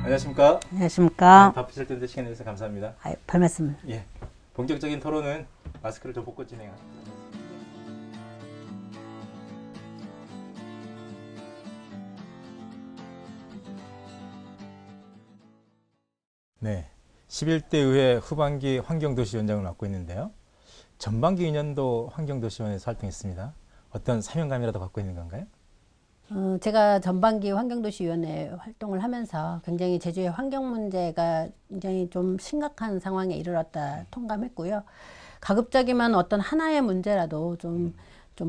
안녕하십니까? 안녕하십니까? 네, 바쁘실 텐데 시간 내주셔서 감사합니다. 별 말씀을. 예, 본격적인 토론은 마스크를 좀 벗고 진행합니다. 네, 11대 의회 후반기 환경도시위원장을 맡고 있는데요. 전반기 2년도 환경도시위원회에서 활동했습니다. 어떤 사명감이라도 갖고 있는 건가요? 제가 전반기 환경도시위원회 활동을 하면서 굉장히 제주의 환경 문제가 굉장히 좀 심각한 상황에 이르렀다 통감했고요. 가급적이면 어떤 하나의 문제라도 좀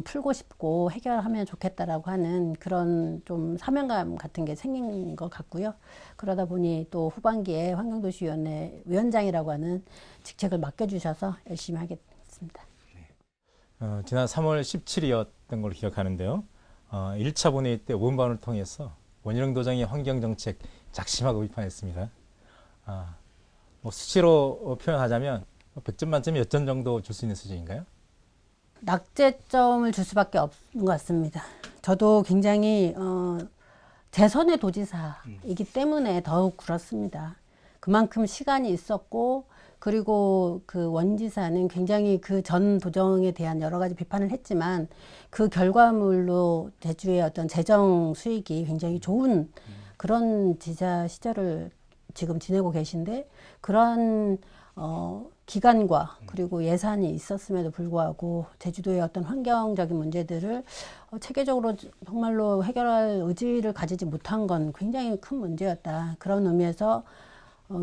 풀고 싶고 해결하면 좋겠다라고 하는 그런 좀 사명감 같은 게 생긴 것 같고요. 그러다 보니 또 후반기에 환경도시위원회 위원장이라고 하는 직책을 맡겨주셔서 열심히 하겠습니다. 지난 3월 17일이었던 걸로 기억하는데요. 1차 본회의 때 원반을 통해서 원희룡 도정이 환경정책 작심하고 비판했습니다. 수치로 표현하자면 100점 만점에 몇 점 정도 줄 수 있는 수준인가요? 낙제점을 줄 수밖에 없는 것 같습니다. 저도 굉장히 재선의 도지사이기 때문에 더욱 그렇습니다. 그만큼 시간이 있었고 그리고 그 원지사는 굉장히 그 전 도정에 대한 여러 가지 비판을 했지만 그 결과물로 제주의 어떤 재정 수익이 굉장히 좋은 그런 지사 시절을 지금 지내고 계신데 그러한 기간과 그리고 예산이 있었음에도 불구하고 제주도의 어떤 환경적인 문제들을 체계적으로 정말로 해결할 의지를 가지지 못한 건 굉장히 큰 문제였다. 그런 의미에서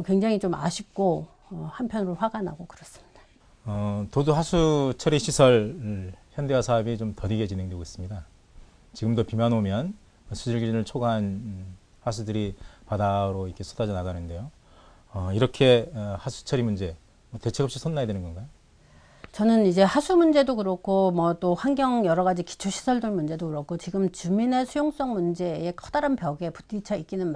굉장히 좀 아쉽고 한편으로 화가 나고 그렇습니다. 도도 하수 처리 시설 현대화 사업이 좀 더디게 진행되고 있습니다. 지금도 비만 오면 수질 기준을 초과한 하수들이 바다로 이렇게 쏟아져 나가는데요. 이렇게 하수 처리 문제 대책 없이 손 놔야 되는 건가요? 저는 이제 하수 문제도 그렇고 뭐 또 환경 여러 가지 기초 시설들 문제도 그렇고 지금 주민의 수용성 문제에 커다란 벽에 부딪혀 있기는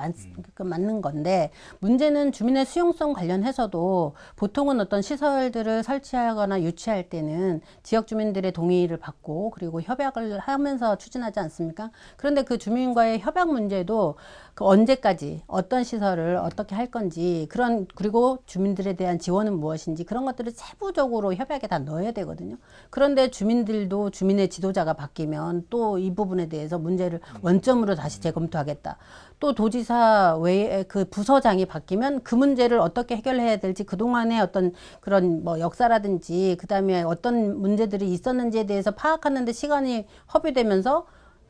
맞는 건데 문제는 주민의 수용성 관련해서도 보통은 어떤 시설들을 설치하거나 유치할 때는 지역 주민들의 동의를 받고 그리고 협약을 하면서 추진하지 않습니까? 그런데 그 주민과의 협약 문제도 그 언제까지 어떤 시설을 어떻게 할 건지 그리고 주민들에 대한 지원은 무엇인지 그런 것들을 세부적으로 협약에 다 넣어야 되거든요. 그런데 주민들도 주민의 지도자가 바뀌면 또 이 부분에 대해서 문제를 원점으로 다시 재검토하겠다. 또 도지사 외에 그 부서장이 바뀌면 그 문제를 어떻게 해결해야 될지 그동안의 어떤 그런 뭐 역사라든지 그다음에 어떤 문제들이 있었는지에 대해서 파악하는 데 시간이 허비되면서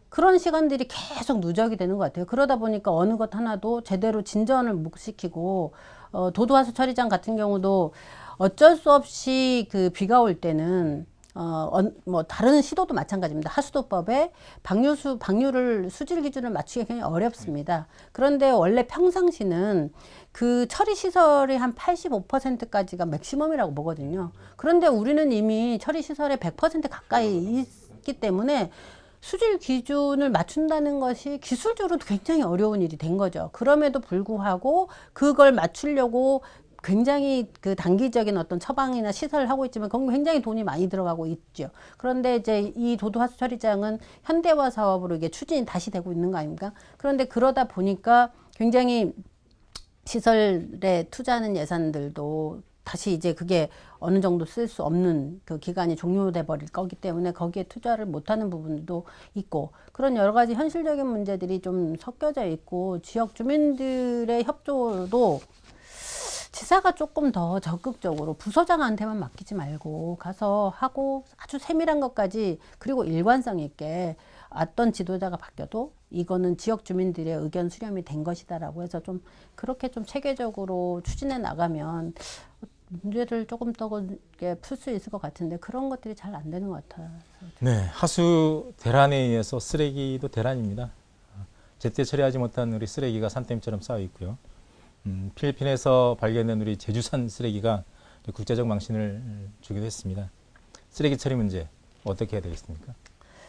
그런 시간들이 계속 누적이 되는 것 같아요. 그러다 보니까 어느 것 하나도 제대로 진전을 못 시키고 도도하수 처리장 같은 경우도 어쩔 수 없이 그 비가 올 때는 뭐 다른 시도도 마찬가지입니다. 하수도법에 방류를 수질 기준을 맞추기가 굉장히 어렵습니다. 그런데 원래 평상시는 그 처리 시설이 한 85%까지가 맥시멈이라고 보거든요. 그런데 우리는 이미 처리 시설의 100% 가까이 있기 때문에 수질 기준을 맞춘다는 것이 기술적으로도 굉장히 어려운 일이 된 거죠. 그럼에도 불구하고 그걸 맞추려고 굉장히 그 단기적인 어떤 처방이나 시설을 하고 있지만 그건 굉장히 돈이 많이 들어가고 있죠. 그런데 이제 이 도도하수 처리장은 현대화 사업으로 이게 추진이 다시 되고 있는 거 아닙니까? 그런데 그러다 보니까 굉장히 시설에 투자하는 예산들도 다시 이제 그게 어느 정도 쓸 수 없는 그 기간이 종료돼 버릴 거기 때문에 거기에 투자를 못하는 부분도 있고 그런 여러 가지 현실적인 문제들이 좀 섞여져 있고 지역 주민들의 협조도 지사가 조금 더 적극적으로 부서장한테만 맡기지 말고 가서 하고 아주 세밀한 것까지 그리고 일관성 있게 어떤 지도자가 바뀌어도 이거는 지역 주민들의 의견 수렴이 된 것이다라고 해서 좀 그렇게 좀 체계적으로 추진해 나가면 문제를 조금 더 풀 수 있을 것 같은데 그런 것들이 잘 안 되는 것 같아요. 네, 하수 대란에 의해서 쓰레기도 대란입니다. 제때 처리하지 못한 우리 쓰레기가 산더미처럼 쌓여 있고요. 필리핀에서 발견된 우리 제주산 쓰레기가 국제적 망신을 주기도 했습니다. 쓰레기 처리 문제 어떻게 해야 되겠습니까?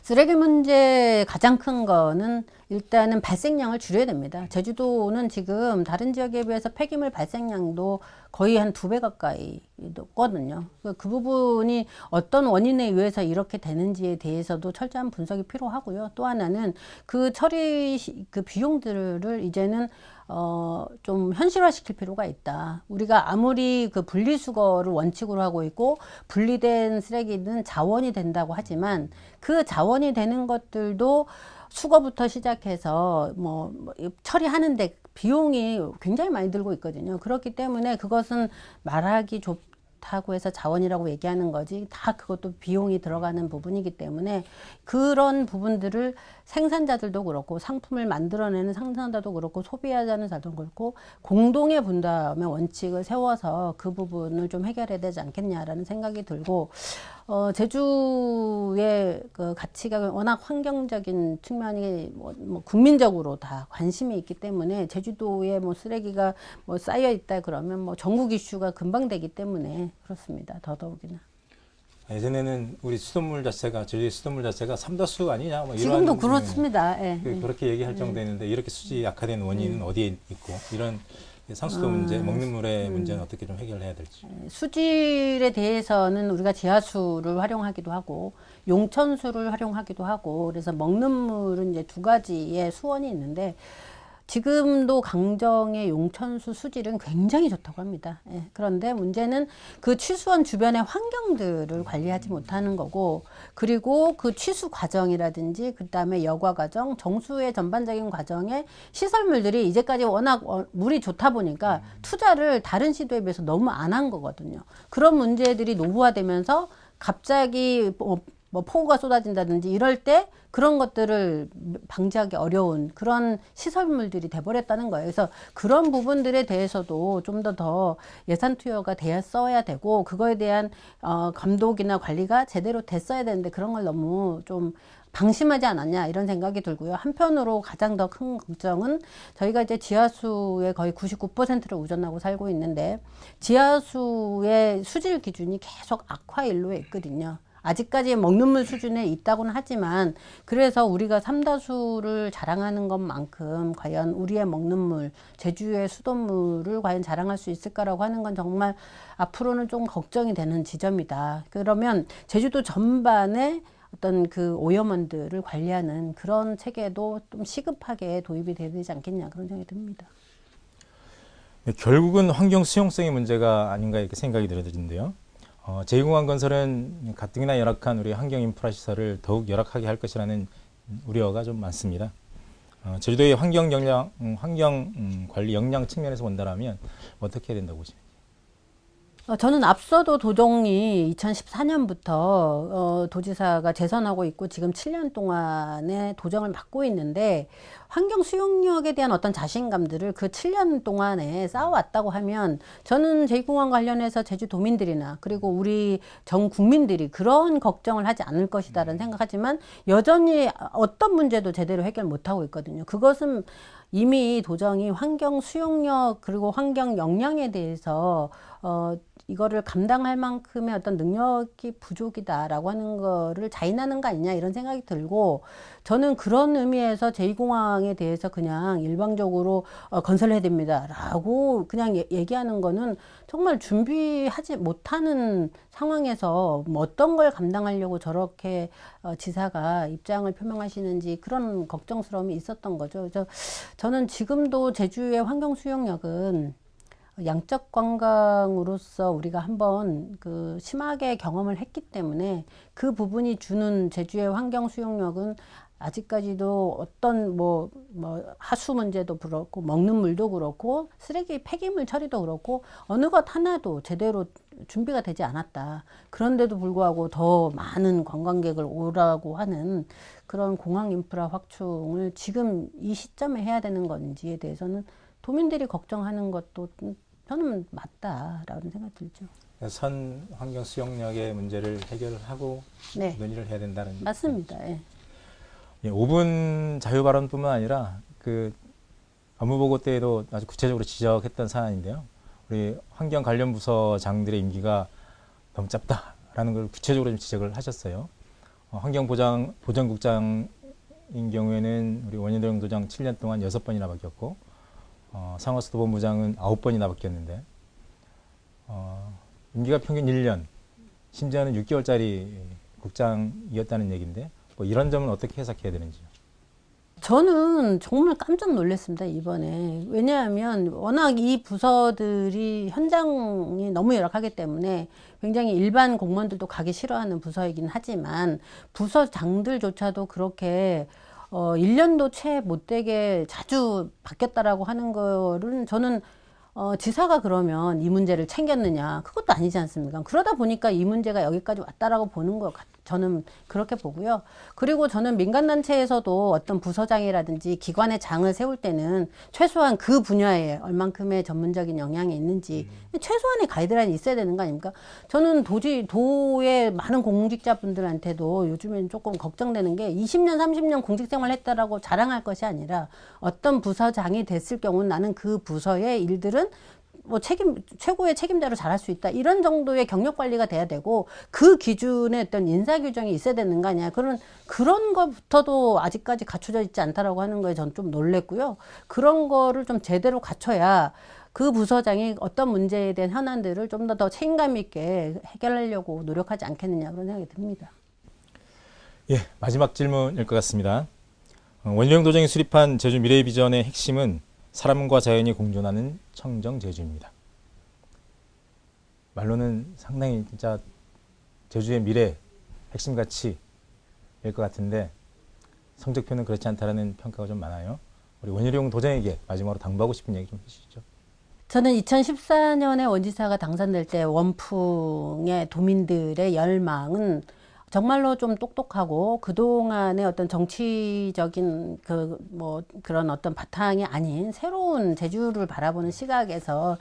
쓰레기 문제 가장 큰 거는 일단은 발생량을 줄여야 됩니다. 제주도는 지금 다른 지역에 비해서 폐기물 발생량도 거의 한 2배 가까이 있거든요. 그 부분이 어떤 원인에 의해서 이렇게 되는지에 대해서도 철저한 분석이 필요하고요. 또 하나는 그 처리 그 비용들을 이제는 좀 현실화시킬 필요가 있다. 우리가 아무리 그 분리수거를 원칙으로 하고 있고 분리된 쓰레기는 자원이 된다고 하지만 그 자원이 되는 것들도 수거부터 시작해서 처리하는데 비용이 굉장히 많이 들고 있거든요. 그렇기 때문에 그것은 말하기 좋다고 해서 자원이라고 얘기하는 거지 다 그것도 비용이 들어가는 부분이기 때문에 그런 부분들을 생산자들도 그렇고 상품을 만들어내는 상산자도 그렇고 소비자는 자도 그렇고 공동의 분담의 원칙을 세워서 그 부분을 좀 해결해야 되지 않겠냐라는 생각이 들고 제주의 그 가치가 워낙 환경적인 측면이 국민적으로 다 관심이 있기 때문에 제주도에 쓰레기가 쌓여 있다 그러면 전국 이슈가 금방 되기 때문에 그렇습니다. 더더욱이나. 예전에는 우리 수돗물 자체가 제주의 수돗물 자체가 삼다수 아니냐 뭐 지금도 이런 그렇습니다. 그렇게 얘기할 정도였는데 이렇게 수질이 약화된 원인은 어디에 있고 이런 상수도 문제, 먹는 물의 문제는 어떻게 좀 해결해야 될지. 수질에 대해서는 우리가 지하수를 활용하기도 하고 용천수를 활용하기도 하고 그래서 먹는 물은 이제 두 가지의 수원이 있는데 지금도 강정의 용천수 수질은 굉장히 좋다고 합니다. 그런데 문제는 그 취수원 주변의 환경들을 관리하지 못하는 거고 그리고 그 취수 과정이라든지 그 다음에 여과 과정, 정수의 전반적인 과정에 시설물들이 이제까지 워낙 물이 좋다 보니까 투자를 다른 시도에 비해서 너무 안 한 거거든요. 그런 문제들이 노후화되면서 갑자기 폭우가 쏟아진다든지 이럴 때 그런 것들을 방지하기 어려운 그런 시설물들이 돼버렸다는 거예요. 그래서 그런 부분들에 대해서도 좀 더 예산 투여가 되었어야 되고 그거에 대한 감독이나 관리가 제대로 됐어야 되는데 그런 걸 너무 좀 방심하지 않았냐 이런 생각이 들고요. 한편으로 가장 더 큰 걱정은 저희가 이제 지하수의 거의 99%를 의존하고 살고 있는데 지하수의 수질 기준이 계속 악화일로에 있거든요. 아직까지 먹는 물 수준에 있다고는 하지만 그래서 우리가 삼다수를 자랑하는 것만큼 과연 우리의 먹는 물, 제주의 수돗물을 과연 자랑할 수 있을까라고 하는 건 정말 앞으로는 좀 걱정이 되는 지점이다. 그러면 제주도 전반에 어떤 그 오염원들을 관리하는 그런 체계도 좀 시급하게 도입이 돼야 되지 않겠냐 그런 생각이 듭니다. 결국은 환경 수용성의 문제가 아닌가 이렇게 생각이 들어지는데요. 제2공항건설은 가뜩이나 열악한 우리 환경 인프라 시설을 더욱 열악하게 할 것이라는 우려가 좀 많습니다. 제주도의 환경 관리 역량 측면에서 본다면 어떻게 해야 된다고 보십니까? 저는 앞서도 도정이 2014년부터 도지사가 재선하고 있고 지금 7년 동안에 도정을 맡고 있는데 환경 수용력에 대한 어떤 자신감들을 그 7년 동안에 쌓아왔다고 하면 저는 제2공항 관련해서 제주도민들이나 그리고 우리 전 국민들이 그런 걱정을 하지 않을 것이다라는 생각하지만 여전히 어떤 문제도 제대로 해결 못하고 있거든요. 그것은 이미 도정이 환경 수용력 그리고 환경 역량에 대해서 이거를 감당할 만큼의 어떤 능력이 부족이다라고 하는 거를 자인하는 거 아니냐 이런 생각이 들고 저는 그런 의미에서 제2공항에 대해서 그냥 일방적으로 건설해야 됩니다라고 그냥 얘기하는 거는 정말 준비하지 못하는 상황에서 어떤 걸 감당하려고 저렇게 지사가 입장을 표명하시는지 그런 걱정스러움이 있었던 거죠. 그래서 저는 지금도 제주의 환경 수용력은 양적 관광으로서 우리가 한번 그 심하게 경험을 했기 때문에 그 부분이 주는 제주의 환경 수용력은 아직까지도 어떤 하수 문제도 그렇고 먹는 물도 그렇고 쓰레기 폐기물 처리도 그렇고 어느 것 하나도 제대로 준비가 되지 않았다. 그런데도 불구하고 더 많은 관광객을 오라고 하는 그런 공항 인프라 확충을 지금 이 시점에 해야 되는 건지에 대해서는 도민들이 걱정하는 것도 저는 맞다라는 생각이 들죠. 선 환경 수용력의 문제를 해결하고 네. 논의를 해야 된다는. 맞습니다. 예. 5분 자유 발언뿐만 아니라 그 업무보고 때에도 아주 구체적으로 지적했던 사안인데요. 우리 환경 관련 부서장들의 임기가 너무 짧다라는 걸 구체적으로 좀 지적을 하셨어요. 환경보전국장인 경우에는 우리 원희동 도장 7년 동안 6번이나 바뀌었고 상하수도본부장은 9번이나 바뀌었는데 임기가 평균 1년, 심지어는 6개월짜리 국장이었다는 얘기인데 뭐 이런 점은 어떻게 해석해야 되는지요? 저는 정말 깜짝 놀랐습니다, 이번에. 왜냐하면 워낙 이 부서들이 현장이 너무 열악하기 때문에 굉장히 일반 공무원들도 가기 싫어하는 부서이긴 하지만 부서장들조차도 그렇게 1년도 채 못되게 자주 바뀌었다라고 하는 거는 저는 지사가 그러면 이 문제를 챙겼느냐, 그것도 아니지 않습니까? 그러다 보니까 이 문제가 여기까지 왔다라고 보는 것 같아요. 저는 그렇게 보고요. 그리고 저는 민간단체에서도 어떤 부서장이라든지 기관의 장을 세울 때는 최소한 그 분야에 얼만큼의 전문적인 역량이 있는지 최소한의 가이드라인이 있어야 되는 거 아닙니까? 저는 도의 많은 공직자분들한테도 요즘엔 조금 걱정되는 게 20년, 30년 공직생활 했다라고 자랑할 것이 아니라 어떤 부서장이 됐을 경우는 나는 그 부서의 일들은 뭐 최고의 책임자로 잘할 수 있다. 이런 정도의 경력 관리가 돼야 되고, 그 기준에 어떤 인사 규정이 있어야 되는 거 아니야. 그런 것부터도 아직까지 갖춰져 있지 않다라고 하는 거에 전 좀 놀랬고요. 그런 거를 좀 제대로 갖춰야 그 부서장이 어떤 문제에 대한 현안들을 좀 더 책임감 있게 해결하려고 노력하지 않겠느냐, 그런 생각이 듭니다. 예, 마지막 질문일 것 같습니다. 원희룡 도정이 수립한 제주 미래비전의 핵심은 사람과 자연이 공존하는 청정 제주입니다. 말로는 상당히 진짜 제주의 미래 핵심 가치일 것 같은데 성적표는 그렇지 않다라는 평가가 좀 많아요. 우리 원희룡 도정에게 마지막으로 당부하고 싶은 얘기 좀 해주시죠. 저는 2014년에 원지사가 당선될 때 원풍의 도민들의 열망은 정말로 좀 똑똑하고 그동안의 어떤 정치적인 그런 어떤 바탕이 아닌 새로운 제주를 바라보는 시각에서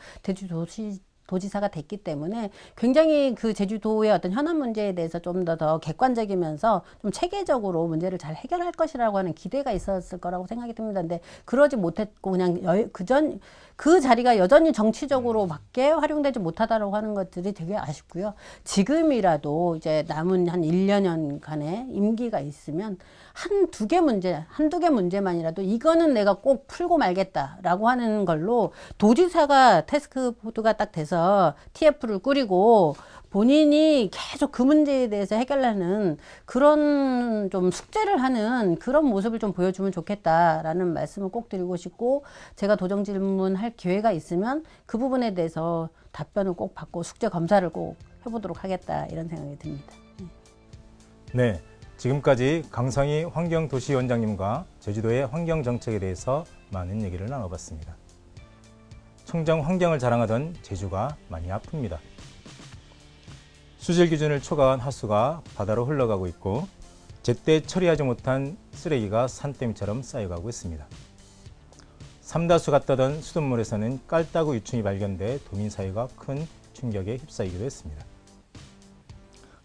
도지사가 됐기 때문에 굉장히 그 제주도의 어떤 현안 문제에 대해서 좀 더 객관적이면서 좀 체계적으로 문제를 잘 해결할 것이라고 하는 기대가 있었을 거라고 생각이 듭니다. 근데 그러지 못했고 그냥 그 자리가 여전히 정치적으로밖에 활용되지 못하다라고 하는 것들이 되게 아쉽고요. 지금이라도 이제 남은 한 1년간의 임기가 있으면 한두 개 문제만이라도 이거는 내가 꼭 풀고 말겠다라고 하는 걸로 도지사가 태스크포드가 딱 돼서 TF를 꾸리고 본인이 계속 그 문제에 대해서 해결하는 그런 좀 숙제를 하는 그런 모습을 좀 보여주면 좋겠다라는 말씀을 꼭 드리고 싶고, 제가 도정 질문할 기회가 있으면 그 부분에 대해서 답변을 꼭 받고 숙제 검사를 꼭 해보도록 하겠다, 이런 생각이 듭니다. 네, 지금까지 강성희 환경도시원장님과 제주도의 환경정책에 대해서 많은 얘기를 나눠봤습니다. 청정 환경을 자랑하던 제주가 많이 아픕니다. 수질 기준을 초과한 하수가 바다로 흘러가고 있고 제때 처리하지 못한 쓰레기가 산더미처럼 쌓여가고 있습니다. 삼다수가 떠던 수돗물에서는 깔따구 유충이 발견돼 도민사회가 큰 충격에 휩싸이기도 했습니다.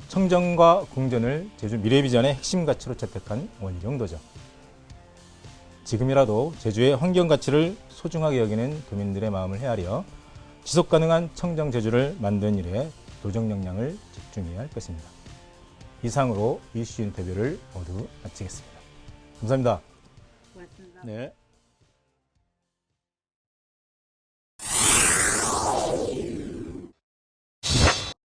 청정과 공존을 제주 미래비전의 핵심 가치로 채택한 원희룡 도정. 지금이라도 제주의 환경 가치를 소중하게 여기는 도민들의 마음을 헤아려 지속가능한 청정 제주를 만드는 일에 도정 역량을 집중해야 할 것입니다. 이상으로 이슈 인터뷰를 모두 마치겠습니다. 감사합니다. 고맙습니다. 네.